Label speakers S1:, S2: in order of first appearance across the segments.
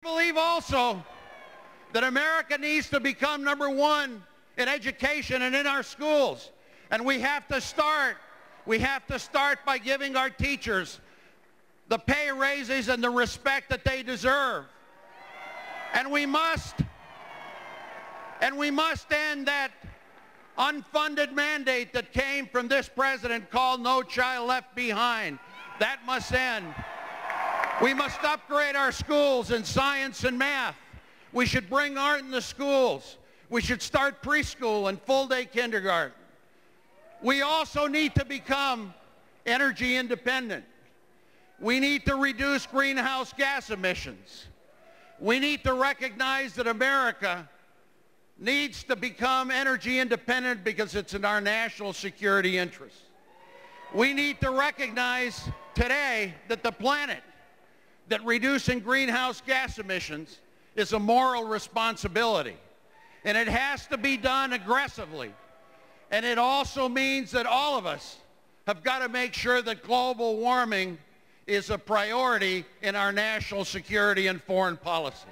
S1: believe also that America needs to become #1 in education and in our schools. And we have to start by giving our teachers the pay raises and the respect that they deserve. And we must end that unfunded mandate that came from this president called No Child Left Behind. That must end. We must upgrade our schools in science and math. We should bring art in the schools. We should start preschool and full-day kindergarten. We also need to become energy independent. We need to reduce greenhouse gas emissions. We need to recognize that America needs to become energy independent because it's in our national security interest. We need to recognize today that that reducing greenhouse gas emissions is a moral responsibility. And it has to be done aggressively. And it also means that all of us have got to make sure that global warming is a priority in our national security and foreign policy.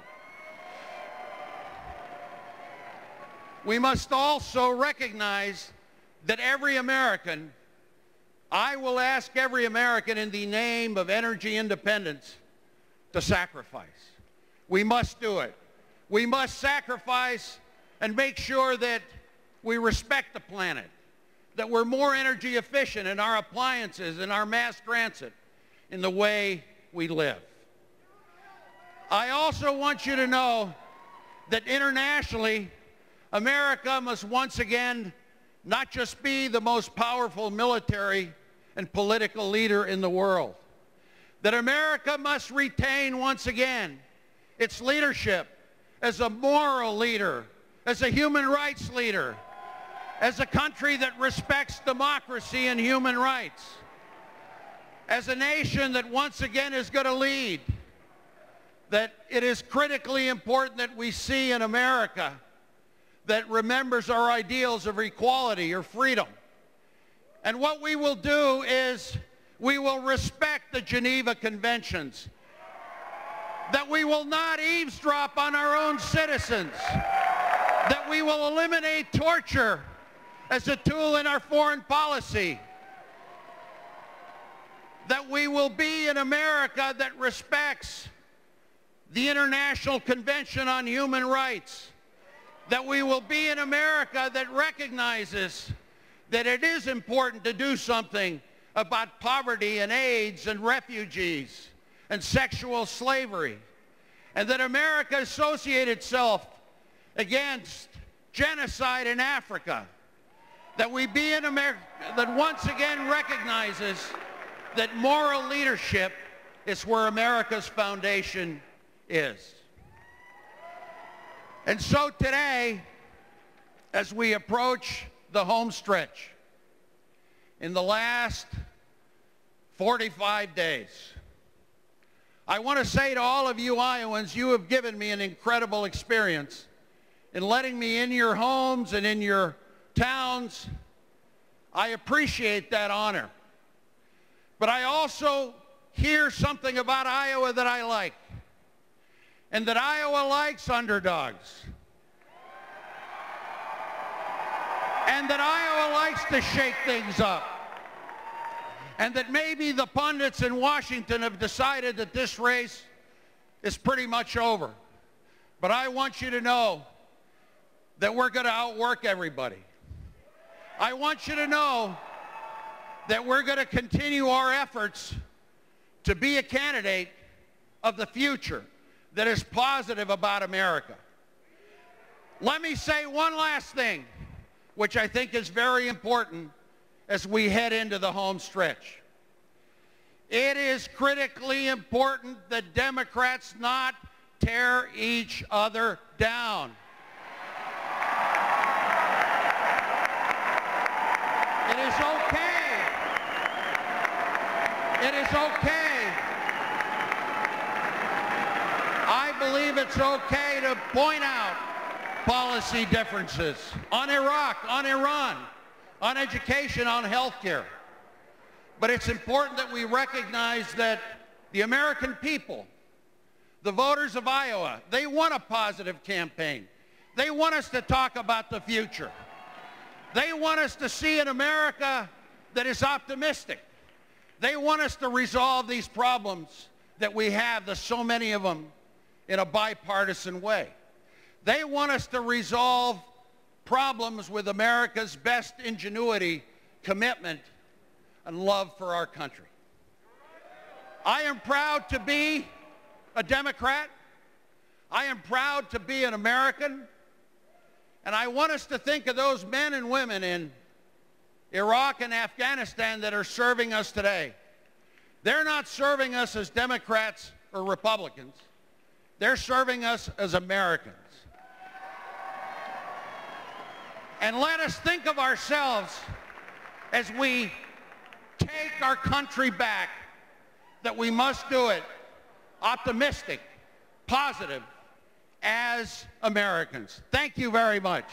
S1: We must also recognize that every American, I will ask every American in the name of energy independence to sacrifice. We must do it. We must sacrifice and make sure that we respect the planet, that we're more energy efficient in our appliances, in our mass transit, in the way we live. I also want you to know that internationally, America must once again not just be the most powerful military and political leader in the world, that America must retain once again its leadership as a moral leader, as a human rights leader, as a country that respects democracy and human rights, as a nation that once again is going to lead, that it is critically important that we see an America that remembers our ideals of equality or freedom. And what we will do is we will respect the Geneva Conventions, that we will not eavesdrop on our own citizens, that we will eliminate torture as a tool in our foreign policy, that we will be an America that respects the International Convention on Human Rights, that we will be an America that recognizes that it is important to do something about poverty and AIDS and refugees and sexual slavery, and that America associate itself against genocide in Africa, that we be an America that once again recognizes that moral leadership is where America's foundation is. And so today, as we approach the home stretch, in the last 45 days, I want to say to all of you Iowans, you have given me an incredible experience in letting me in your homes and in your towns. I appreciate that honor. But I also hear something about Iowa that I like, and that Iowa likes underdogs, and that Iowa likes to shake things up, and that maybe the pundits in Washington have decided that this race is pretty much over. But I want you to know that we're going to outwork everybody. I want you to know that we're going to continue our efforts to be a candidate of the future that is positive about America. Let me say one last thing, which I think is very important as we head into the home stretch. It is critically important that Democrats not tear each other down. It is okay. It is okay. I believe it's okay to point out policy differences on Iraq, on Iran, on education, on health care. But it's important that we recognize that the American people, The voters of Iowa, they want a positive campaign. They want us to talk about the future. They want us to see an America that is optimistic. They want us to resolve these problems that we have, there's so many of them, in a bipartisan way. They want us to resolve problems with America's best ingenuity, commitment, and love for our country. I am proud to be a Democrat. I am proud to be an American. And I want us to think of those men and women in Iraq and Afghanistan that are serving us today. They're not serving us as Democrats or Republicans. They're serving us as Americans. And let us think of ourselves as we take our country back, that we must do it optimistic, positive, as Americans. Thank you very much.